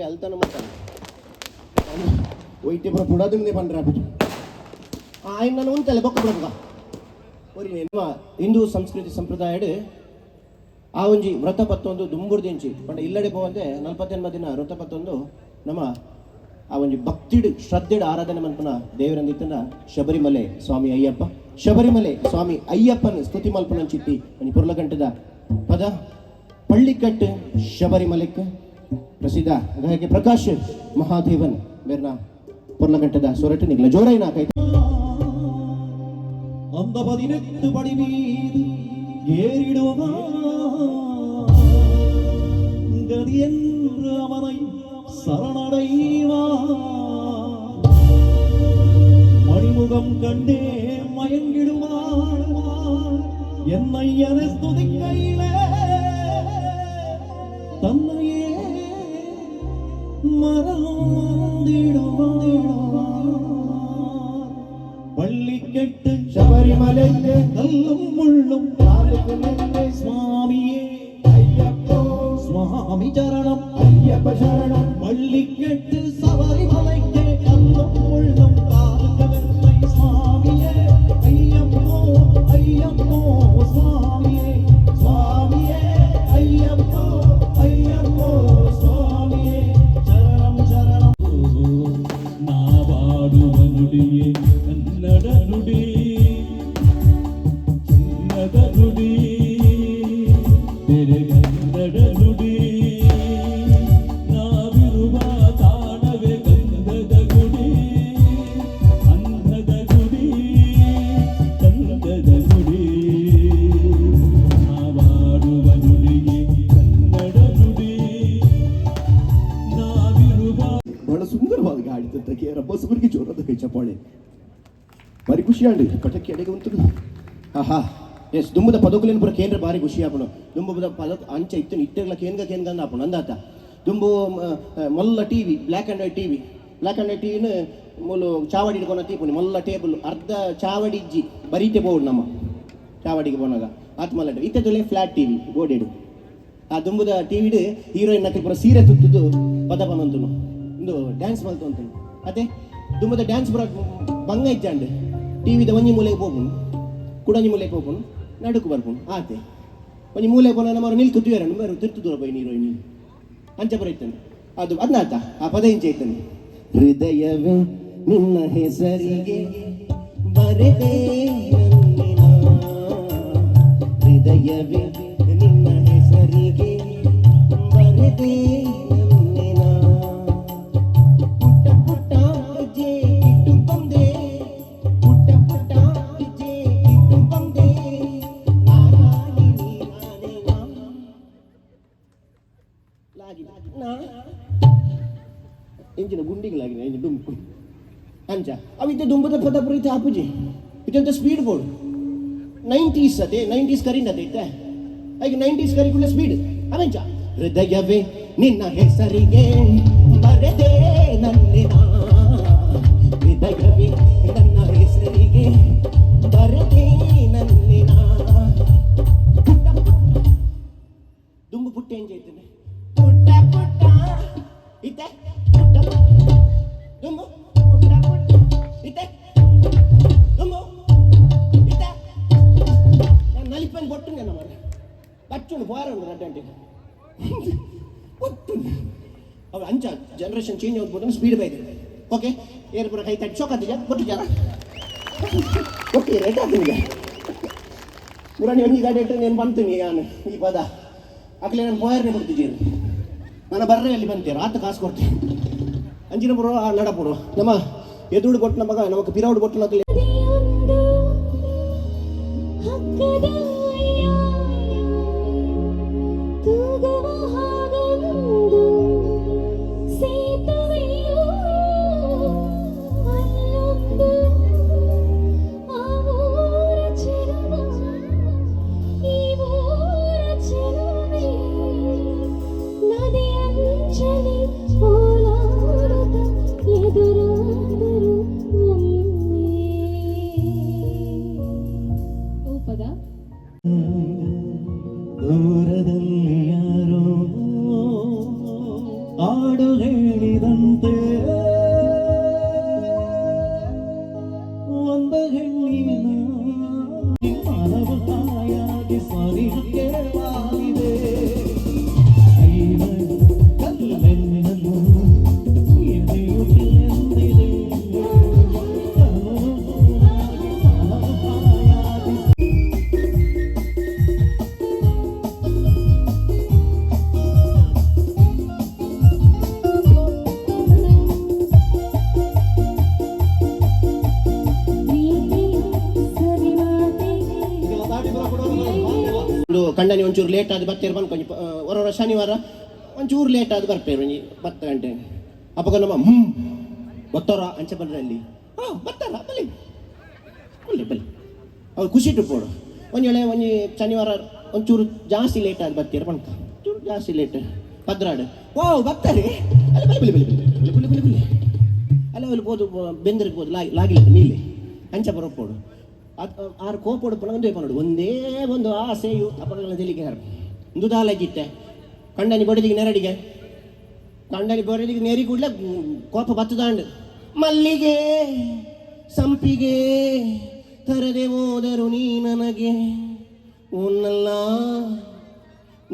వెళ్తాను ಒಯ್ತೆ ಬುಡದಿಂದ ಬಂದ್ರಾಬಿಟ್ಟು ఆయన ನನ್ನು ಒಂದು ಬೊಕ್ಕ ಬಿಡಪ್ಪ ಒರಿ ಹಿಂದೂ ಸಂಸ್ಕೃತಿ ಸಂಪ್ರದಾಯಡ್ ಆ ಒಂಜಿ ವ್ರತ ಪತ್ತೊಂದು ದುಂಬುರ್ದಿಂಚಿ ಪಂಡ ಇಲ್ಲಡೆ ಪೋವಂತೆ 48 ದಿನ ವ್ರತ ಪತ್ತೊಂದು ನಮ್ಮ ಆ ಒಂಜಿ ಭಕ್ತಿಡ್ ಶ್ರದ್ಧೆಡ್ ಆರಾಧನೆ ಮಲ್ಪನ ದೇವರಂದಿತ್ತನ ಶಬರಿಮಲೆ ಸ್ವಾಮಿ ಅಯ್ಯಪ್ಪ ಶಬರಿಮಲೆ ಸ್ವಾಮಿ ಅಯ್ಯಪ್ಪನ ಸ್ತುತಿ ಮಲ್ಪನ ಚಿತ್ತಿ ಒಂಜಿ ಪುರ್ಲಗಂಟದ ಪದ ಪಳ್ಳಿಕಟ್ಟು ಶಬರಿಮಲೆಕ್ ಪ್ರಸಿದ್ಧ ಗಾಯಕ ಪ್ರಕಾಶ್ ಮಹಾದೇವನ್ ಮೇರ್ನ ಪುರ್ಲಗಂಟದ ಸೊರಟು ನಿಗ್ಲ ಜೋರೈನ ಕೈ அந்த 18 படி மீது ஏறிடுவா கதி என்று அவனை சரணடைவா மணிமுகம் கண்டே மயங்கிடுவான் என்னை என ஸ்துதிக்கையிலே தன்னையே பள்ளிக்கட்டு ശബരിമലയിലെ കല്ലും മുള്ളും സ്വാമിയേ അയ്യപ്പോ സ്വാമി ചരണം അയ്യപ്പ ശരണം പള്ളിക്കെട്ട് ശബരിമലയ്ക്ക് കല്ലും മുള്ളും സ്വാമിയേ അയ്യപ്പോ അയ്യപ്പോ സ്വാമിയേ സ്വാമിയേ അയ്യപ്പോ അയ്യപ്പോ സ്വാമിയേ ശരണം ശരണം നാ പാടുവ നുടിയേ ಕನ್ನಡ ನುಡಿ ಚಿನ್ನದ ನುಡಿ ಬೇರೆ ಕನ್ನಡ ನುಡಿ ನಾವಿರುವ ತಾಣವೇ ಗಂಧದ ಗುಡಿ ಅನ್ನದ ಗುಡಿ ಚಂದದ ನುಡಿ ನಾವಾಡುವ ನುಡಿಯೇ ಕನ್ನಡ ನುಡಿ ನಾವಿರುವ ಬಹಳ ಸುಂದರವಾದ ಗಾಡಿ ತಕ್ಕೆ ರಬ್ಬಸುಗರಿಗೆ ಜೋರದ ಕೈ ಚಪ್ಪಾಳೆ ಭಾರಿ ಖುಷಿಯಾಗಿ ಪಟಕ್ಕೆ ಅಡಿಗೆ ಉಂಟು ಆಹಾ ಎಸ್ ದುಂಬದ ಪದಕುಲಿನ ಪುರ ಕೇಂದ್ರ ಭಾರಿ ಖುಷಿ ಆಪಣು ದುಂಬದ ಪದಕ ಅಂಚ ಇತ್ತು ಇಟ್ಟೆಗಳ ಕೇನ್ಗ ಆಪಣು ಅಂದಾತ ದುಂಬು ಮೊಲ್ಲ T V black and white ಟಿವಿನ ಮೂಲು ಚಾವಡಿ ಇಡ್ಕೊಂಡು ತೀಪುನಿ ಮೊಲ್ಲ ಟೇಬಲ್ ಅರ್ಧ ಚಾವಡಿ ಇಜ್ಜಿ ಬರೀತೆ ಬೋಡು ನಮ್ಮ ಚಾವಡಿಗೆ ಬೋನಾಗ ಆತ್ ಮಲ್ಲ ಇತ್ತದಲ್ಲೇ ಫ್ಲಾಟ್ ಟಿ ವಿ ಗೋಡೆಡು ಆ ದುಂಬದ ಟಿ ವಿಡ್ ಹೀರೋಯಿನ್ ನಕಲಿ ಪುರ ಸೀರೆ ತುತ್ತದು ಪದ ಬಂದಂತನು ಒಂದು ಡ್ಯಾನ್ಸ್ ಮಲ್ತಂತನು ಅದೇ ದುಂಬದ ಡ್ಯಾನ್ಸ್ ಪುರ ಬಂಗ ಇಜ್ಜಾಂಡು ಟಿವಿದ ಒಂಜಿ ಮೂಲೆಗೆ ಹೋಗ್ನು ಕುಡಂಜಿ ಮೂಲೆಗೆ ಹೋಗ್ನು ನಡುಕು ಬರ್ಕೊಂಡು ಆತೆ ಒಂಜಿ ಮೂಲೆ ಪೋನ ನಮ್ಮರು ನಿಲ್ಕು ತುಯರಣ್ಣ ಬೇರೆ ತಿರ್ತು ದೂರ ಬೈ ನೀರು ನೀನು ಅಂಚ ಬರೈತಾನೆ ಅದು ಅದನ್ನಾತ ಆ ಪದ ಇಂಚ ಐತಾನೆ. ಹೃದಯವೇ ನಿನ್ನ ಹೆಸರಿಗೆ ಬರೆದೇ ನನ್ನಿನ, ಹೃದಯವೇ ನಿನ್ನ ಹೆಸರಿಗೆ ಬರೆದೇ ನನ್ನಿನ, ಪುಟ್ಟ ಪುಟ್ಟ ಹೆಜ್ಜೆ ಇಟ್ಟು ಬಂದೆ, ಪುಟ್ಟ ಪುಟ್ಟ ಹೆಜ್ಜೆ ಇಟ್ಟು ಬಂದೆ, ನಾನಾಗಿ ನೀನಾದೆ ಲಾಗಿ ನಾ ಎಂಚಿನ ಗುಂಡಿಗಳಾಗಿದೆ ಎಂಚ ಡುಂಪು ಅಂಚ ಅವಿದ್ದ ದುಂಬದ ಪದ ಪ್ರೀತಿ ಆಪುಜಿ ಇದಂತ ಸ್ಪೀಡ್ ಬೋರ್ಡ್ 90s ಅದೇ 90s ಕರಿಂದ ಐತೆ ಈಗ 90s ಕರಿಕುಳ್ಳ ಸ್ಪೀಡ್ ಅವೆಂಚ. ಹೃದಯವೇ ನಿನ್ನ ಹೆಸರಿಗೆ ಬರೆದೇ ನನ್ನಿನ, ಹೃದಯವೇ ನನ್ನ ಹೆಸರಿಗೆ ಬರೆದೇ ನನ್ನಿನ, ಪುಟ್ಟ ಪುಟ್ಟ ದುಂಬು ಪುಟ್ಟ ಎಂಜ ಐತೇನೆ ಪುಟ್ಟ ಪುಟ್ಟ ಇತ್ತೆ ಪುಟ್ಟ ದುಂಬು ಪುಟ್ಟ ಪುಟ್ಟ ಇತ್ತೆ ದುಂಬು ಇತ್ತೆ ನಾನು ನಲಿಪನ್ ಬೊಟ್ಟು ನನ್ನ ಮರ ಬಚ್ಚುಂಡು ಬಾರ ಉಂಡು ರಡ್ಡಂಟಿಗೆ ಒಟ್ಟು ಅವ ಅಂಚ ಜನರೇಷನ್ ಚೇಂಜ್ ಆಗ್ಬೋದು ಸ್ಪೀಡ್ ಬೈದೆ ಓಕೆ ಏರ್ಪುರ ಕೈ ತಟ್ಟು ಶೋಕತ್ತಿದ್ಯಾ ಬೊಟ್ಟು ಜನ ಒಟ್ಟು ರೇಟ್ ಆಗ್ತೀನಿ ಮುರಾಣಿ ಒಂಜಿ ಗಾಡಿ ಇಟ್ಟು నేను ಬಂತೀನಿ ನಾನು ಈ ಪದ ಅಕ್ಲೆ ನಾನು ಪೋಯರ್ನೇ ಬಿಡ್ತಿದ್ದೀರಿ ನಾನು ಬರ್ರೆ ಅಲ್ಲಿ ಬಂತೇನೆ ಆತ ಕಾಸು ಕೊಡ್ತೀನಿ ಅಂಚಿನ ಬರೋ ನಡಪುರು ನಮ್ಮ ಎದುರು ಕೊಟ್ಟು ನಮಗ ನಮಗೆ ಪಿರೌಡ್ ಕೊಟ್ಟು ನಕಲಿ ದೂರದಲ್ಲಿ ಯಾರೋ ಆಡು ಹೇಳಿದಂತೆ ಒಂದು ಹೆಣ್ಣಿನ ಮನವ ತಾಯಾಗಿ ಸ್ವರಿಕೆ ಮಾಡಿದೆ, ಕಲ್ಲೆನ್ನನ್ನು ಎದೆಯುತ್ತಿಲೆಂದಿದೆ ಮನವ ತಾಯಾಗಿ. ಕಂಡನಿ ಒಂಚೂರು ಲೇಟ್ ಆದ ಬರ್ತೇವೆ ಬಂದ್ಕೊಂಡಿ ಹೊರ ಶನಿವಾರ ಒಂಚೂರು ಲೇಟ್ ಆದ ಬರ್ತೇವೆ ಒಂಜಿ 10 ಗಂಟೆ ಅಪ್ಪಗ ನಮ್ಮ ಬತ್ತೋರ ಅಂಚೆ ಬಂದ್ರೆ ಅಲ್ಲಿ ಬರ್ತಾರ ಬಲ್ಲಿ ಬಲ್ಲಿ ಬಲ್ಲಿ ಅವ್ರು ಖುಷಿ ಟುಪ್ಪೋಡು ಒಂಜಿ ವೇಳೆ ಒಂಜಿ ಶನಿವಾರ ಒಂಚೂರು ಜಾಸ್ತಿ ಲೇಟ್ ಆದ ಬರ್ತೀರ ಬಂಕ ಚೂರು ಜಾಸ್ತಿ ಲೇಟ್ ಪದ್ರಾಡು ಬರ್ತಾರೆ ಅಲ್ಲಿ ಬಲ್ಲಿ ಬಲ್ಲಿ ಬಲ್ಲಿ ಬಲ್ಲಿ ಬಲ್ಲಿ ಬಲ್ಲಿ ಬಲ್ಲಿ ಅಲ್ಲ ಅಲ್ಲಿ ಬೋದು ಬೆಂದರಿಗ್ಬೋದು ಲಾಗಿಲ್ಲ ನೀಲಿ ಅಂಚೆ ಬರೋಪ್ಪೋಡು ಆರು ಕೋಪೋಡು ಒಂದೇ ಪನ್ನೋಡು ಒಂದೇ ಒಂದು ಆಸೆಯು ಅಪಗಳನ್ನ ತೆಲಿಗೆ ಹಾರು ದುದಾಲಾಗಿತ್ತೆ ಕಂಡನಿ ಬಡದಿಗೆ ನೆರಡಿಗೆ ಕಂಡನಿ ಬಡದಿಗೆ ನೆರಿ ಕೂಡಲೇ ಕೋಪ ಬತ್ತದಾಂಡು ಮಲ್ಲಿಗೆ ಸಂಪಿಗೆ ತರದೆ ಹೋದರು ನೀ ನನಗೆ ಉನ್ನಲ್ಲ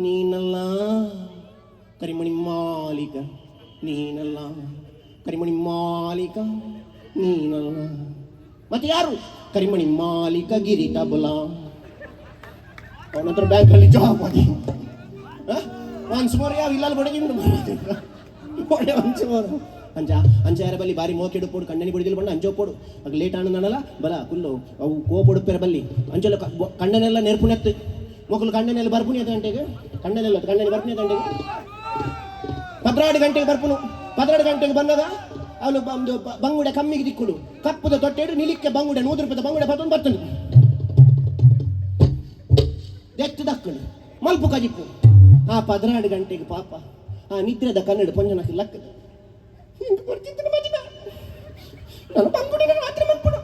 ನೀನಲ್ಲ ಕರಿಮಣಿ ಮಾಲೀಕ ನೀನಲ್ಲ ಕರಿಮಣಿ ಮಾಲೀಕ ನೀನಲ್ಲ ಮತ್ತೆ ಯಾರು ಕರಿಮಣಿ ಮಾಲೀಕ ಗಿರಿ ತಬಲ ಅವನ ಹತ್ರ ಬ್ಯಾಂಕಲ್ಲಿ ಜಾಬ್ ಆಗಿ ಒನ್ಸ್ ಮೋರ್ ಯಾವ ಇಲ್ಲ ಬಡಗಿಂಡು ಒಳ್ಳೆ ಒಂಚ ಅಂಚ ಅಂಚಾರ ಬಲ್ಲಿ ಬಾರಿ ಮೋಕೆಡು ಪೋಡು ಕಣ್ಣನಿ ಬಿಡಿದಿಲ್ಲ ಬಂಡ ಅಂಚೋಪೋಡು ಆಗ ಲೇಟ್ ಆನಲ್ಲ ಬಲ ಕುಲ್ಲು ಅವು ಕೋಪೊಡುಪ್ಪೆರ ಬಲ್ಲಿ ಅಂಚೆಲ್ಲ ಕಣ್ಣನೆಲ್ಲ ನೆರ್ಪುನೆತ್ತು ಮಕ್ಕಳು ಕಣ್ಣನೆಲ್ಲ ಬರ್ಪುನಿ ಅದು ಗಂಟೆಗೆ ಕಣ್ಣನೆಲ್ಲ ಕಣ್ಣನಿ ಬರ್ಪುನಿ ಗಂಟೆಗೆ 12 ಗಂಟೆಗೆ ಬರ್ಪುನು 12 ಗಂಟೆಗೆ ಬಂದಾಗ ಅವನು ಒಂದು ಬಂಗುಡೆ ಕಮ್ಮಿಗೆ ದಿಕ್ಕುಡು ಕಪ್ಪದ ತೊಟ್ಟೆಡು ನಿಲಿಕ್ಕೆ ಬಂಗುಡೆ 100 ರೂಪಾಯಿ ಬಂಗುಡೆ ಪತ್ತೊಂದು ಬರ್ತದೆ ದೆತ್ತು ದಕ್ಕಳು ಮಲ್ಪು ಕಜಿಪ್ಪು 12 ಗಂಟೆಗೆ ಪಾಪ ನಿದ್ರೆದ ಕನ್ನಡ ಪಂಜನಕ್ಕೆ ಲಕ್ಕದ ಹಿಂಗೆ ಬರ್ತಿದ್ದೀನಿ ಮಜಿನ ನಾನು ಬಂಗುಡೆ ಮಾತ್ರ ಮಲ್ಪುಡು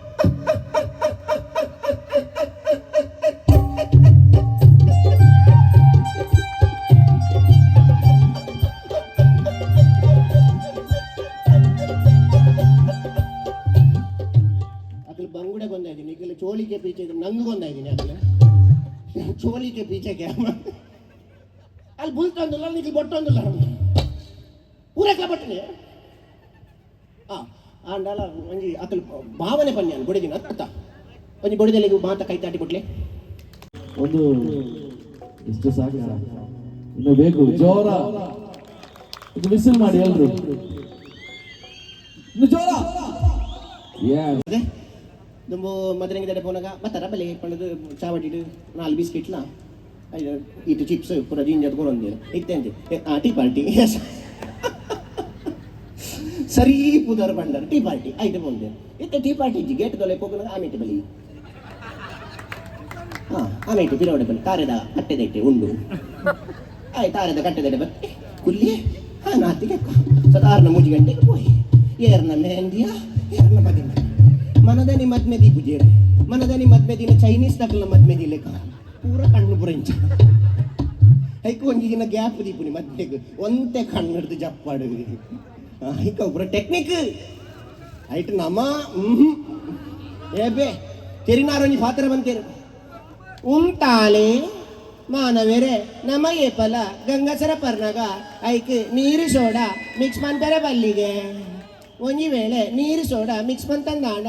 ಬಂಗುಡೆ ಬಂದಾಯ್ತೀನಿ ಈಗಲೇ ಚೋಳಿಗೆ ಪೀಚೆ ನಂಗೆ ಬಂದಾಯ್ತೀನಿ ಆಗಲೇ चोली के पीछे क्या ಅಲ್ಲಿ ಬುಲ್ತೊಂದಿಲ್ಲ ನಿಖಿಲ್ ಬೊಟ್ಟೊಂದಿಲ್ಲ ಪೂರೈಕ್ಲ ಬಟ್ಟನೆ ಆಂಡಾಲ ಒಂಜಿ ಅಕಲ್ ಭಾವನೆ ಪನ್ಯಾನ್ ಬೊಡಿಗಿನ ಅರ್ಥ ಒಂಜಿ ಬೊಡಿದೆಲೆಗೆ ಮಾತ ಕೈ ತಾಟಿ ಕೊಟ್ಲೆ ಒಂದು ಇಷ್ಟು ಸಾಕು ಇನ್ನು ಬೇಕು ಜೋರ ಇದು ವಿಸಿಲ್ ಮಾಡಿ ಎಲ್ರು ಇನ್ನು ಜೋರ ಅದೇ ದುಂಬು ಮದ್ರಂಗಿ ದಡೆ ಪೋನಾಗ ಬತ್ತಾರ ಬೆಲೆ ಪಂಡದು ಚಾವಟಿಡು 4 ಬಿಸ್ಕಿಟ್ಲ itu chips pura jinjat korondir ittente tea party sari pudar bandar tea party aite bonde itte tea party ji gate dole pokuna amete bali amete pirode bali tareda atte dette undu ai tareda katte dette bali kulli natike sadarna muji gante poi yerna mendia yerna badina manadani madmedi pujere manadani madmedi na chinese takla madmedi leka ಪೂರ ಕಣ್ಣು ಬುರಂಚ ಐಕ ಒಂಜಿಗಿನ gap ದೀಪುನಿ ಮತ್ತೆ ಒಂತೆ ಕಣ್ಣು ಹಿಡ್ದು ಜಪ್ಪಾಡು ಐಕ ಪೂರ technique ಐಟ್ ನಮ ಏಬೆ ತೆರಿನಾರೊಂಜಿ ಪಾತ್ರ ಬಂತೇರು ಉಂಟಾಲೆ ಮಾನವೇರೆ ನಮಗೆ ಫಲ ಗಂಗಸರ ಪರ್ನಗ ಐಕ್ ನೀರು ಸೋಡಾ ಮಿಕ್ಸ್ ಮಾಡ್ತಾರೆ ಬಲ್ಲಿಗೆ ಒಂಜಿ ವೇಳೆ ನೀರು ಸೋಡಾ ಮಿಕ್ಸ್ ಮಂತಂದಾಂಡ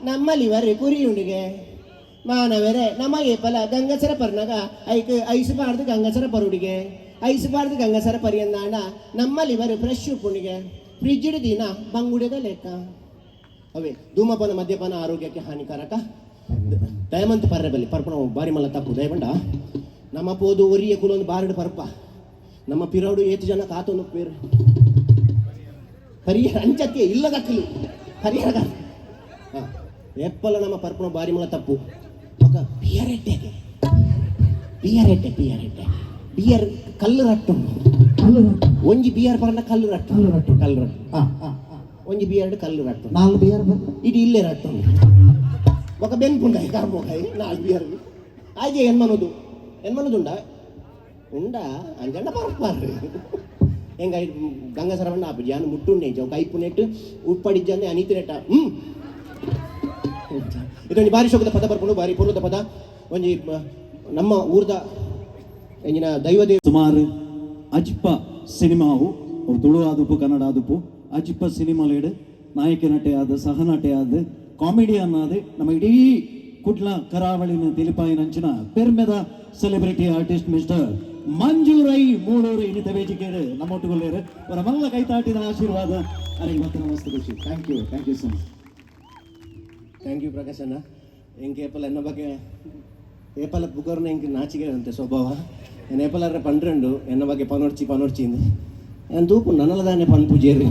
ನಮ್ಮಲ್ಲಿವರೆ ಕುರಿಯುಂಡಿಗೆ ಮಾನವರೇ ನಮಗೆ ಫಲ ಗಂಗಸರ ಪರ್ನಗ ಐಕ್ ಐಸಬಾರ್ದು ಗಂಗಸರ ಪರುಡಿಗೆ ಐಸಬಾರ್ದು ಗಂಗಸರ ಪರಿಯಂದಾಣ ನಮ್ಮಲ್ಲಿವರು ಫ್ರೆಶ್ ಉಪ್ಪುಣಿಗೆ ಫ್ರಿಜ್ಜಿಡ್ ದಿನ ಬಂಗುಡಿದ ಲೆಕ್ಕ ಅವೇ ಧೂಮಪಾನ ಮದ್ಯಪಾನ ಆರೋಗ್ಯಕ್ಕೆ ಹಾನಿಕಾರಕ ದಯಮಂತ ಪರ್ರೆ ಬಲ್ಲಿ ಪರ್ಪಣ ಬಾರಿ ಮಲ್ಲ ತಪ್ಪು ದಯಬಂಡ ನಮ್ಮ ಪೋದು ಒರಿಯ ಕುಲೊಂದು ಬಾರಡು ಪರ್ಪ ನಮ್ಮ ಪಿರೋಡು ಏತು ಜನ ಕಾತೊಂದು ಪೇರು ಪರಿಹಾರ ಅಂಚಕ್ಕೆ ಇಲ್ಲದಕ್ಕಲು ಪರಿಹಾರ ಎಪ್ಪಲ ನಮ್ಮ ಪರ್ಪಣ ಬಾರಿ ಮಲ್ಲ ತಪ್ಪು ఒక బియర్ ఎట్టేకే బియర్ కళ్ళు రట్టు ಒಂಜಿ ಬಿಯರ್ ಪರನ ಕళ్ళు ರಟ್ಟು ಒಂಜಿ ಬಿಯರ್ ಕళ్ళు ರಟ್ಟು 4 ಬಿಯರ್ ಇಡಿ ಇಲ್ಲೇ ರಟ್ಟು ఒక ಬೆನ್ಪುಂಡಾಯಿ ಕಾರ್ಬೋಕಾಯಿ 4 ಬಿಯರ್ ಆಯ್ಕೆ ಎನ್ಮನದುಂಡ ಉಂಡ ಅಂಜಂಡ ಪರಪಾರು ಹೆಂಗ ಗಂಗಸರವಣ್ಣ ಆಪು ಜಾನು ಮುಟ್ಟುಂಡೆ ಜವ ಕೈಪು ನೆಟ್ಟು ಉಪ್ಪಡಿಜ್ಜಂದೆ ಅನಿತಿ ನೆಟ್ಟ ಇದೊಂದು ಬಾರಿ ಶೋಕದ ಪದ ಬರ್ಕೊಂಡು ಬಾರಿ ಪೂರ್ವದ ಪದ ಒಂಜಿ ನಮ್ಮ ಊರ್ದ ಎಂಜಿನ ದೈವದೇವ ಸುಮಾರು ಅಜ್ಪ ಸಿನಿಮಾವು ತುಳು ಆದುಪು ಕನ್ನಡ ಆದುಪು ಅಜ್ಪ ಸಿನಿಮಾಲೇಡು ನಾಯಕ ನಟೆ ಆದ ಸಹನಟೆ ಆದ ಕಾಮಿಡಿಯನ್ ಆದ ನಮ್ಮ ಇಡೀ ಕುಡ್ಲ ಕರಾವಳಿನ ತಿಳಿಪಾಯಿನ ಅಂಚಿನ ಪೆರ್ಮೆದ ಸೆಲೆಬ್ರಿಟಿ ಆರ್ಟಿಸ್ಟ್ ಮಿಸ್ಟರ್ ಮಂಜೂರೈ ಮೂಳೂರು ಇನ್ನಿತ ವೇದಿಕೆಡು ನಮ್ಮೊಟ್ಟುಗೊಳ್ಳೇರು ಅವರ ಮಲ್ಲ ಕೈತಾಟಿನ ಆಶೀರ್ವಾದ ನನಗೆ ಮತ್ತೆ ನಮಸ್ತೆ ಖುಷಿ thank you so much thank you Prakash ಅಣ್ಣ ಹೆಂಗೆ ಏಪಲ್ ಎನ್ನ ಬಗ್ಗೆ ಏಪಲ್ ಬುಗರ್ನ ಹೆಂಗೆ ನಾಚಿಕೆ ಅಂತೆ ಸ್ವಭಾವ ನಾನು ಏಪಲ್ಲಾರ ಪಂಡ್ರೆಂಡು ಎನ್ನ ಬಗ್ಗೆ ಪನೋಡ್ಚಿಂದು ನಾನು ತೂಪು ನನ್ನಲ್ಲದಾನೆ ಪನ್ ಪೂಜೇರಿ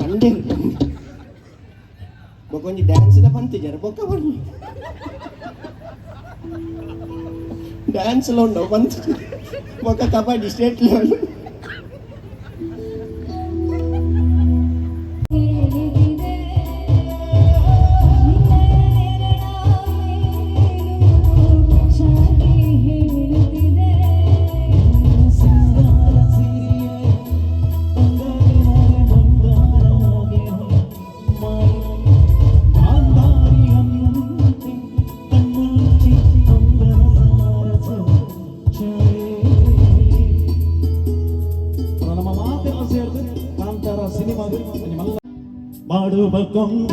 ಪಂಡೇ ಬೊಕೊಂಜಿ ಡ್ಯಾನ್ಸ್ದ ಪಂತಿಜಾರ ಬೊಕ್ಕ ಬನ್ನಿ ಡ್ಯಾನ್ಸ್లో ఉండవు ಪಂತ ಬೊಕ್ಕ ಕಬಡ್ಡಿ ಸ್ಟೇಟ್ ಲೆವೆಲ್ ಮಾಡುವ ಕೊಂಗ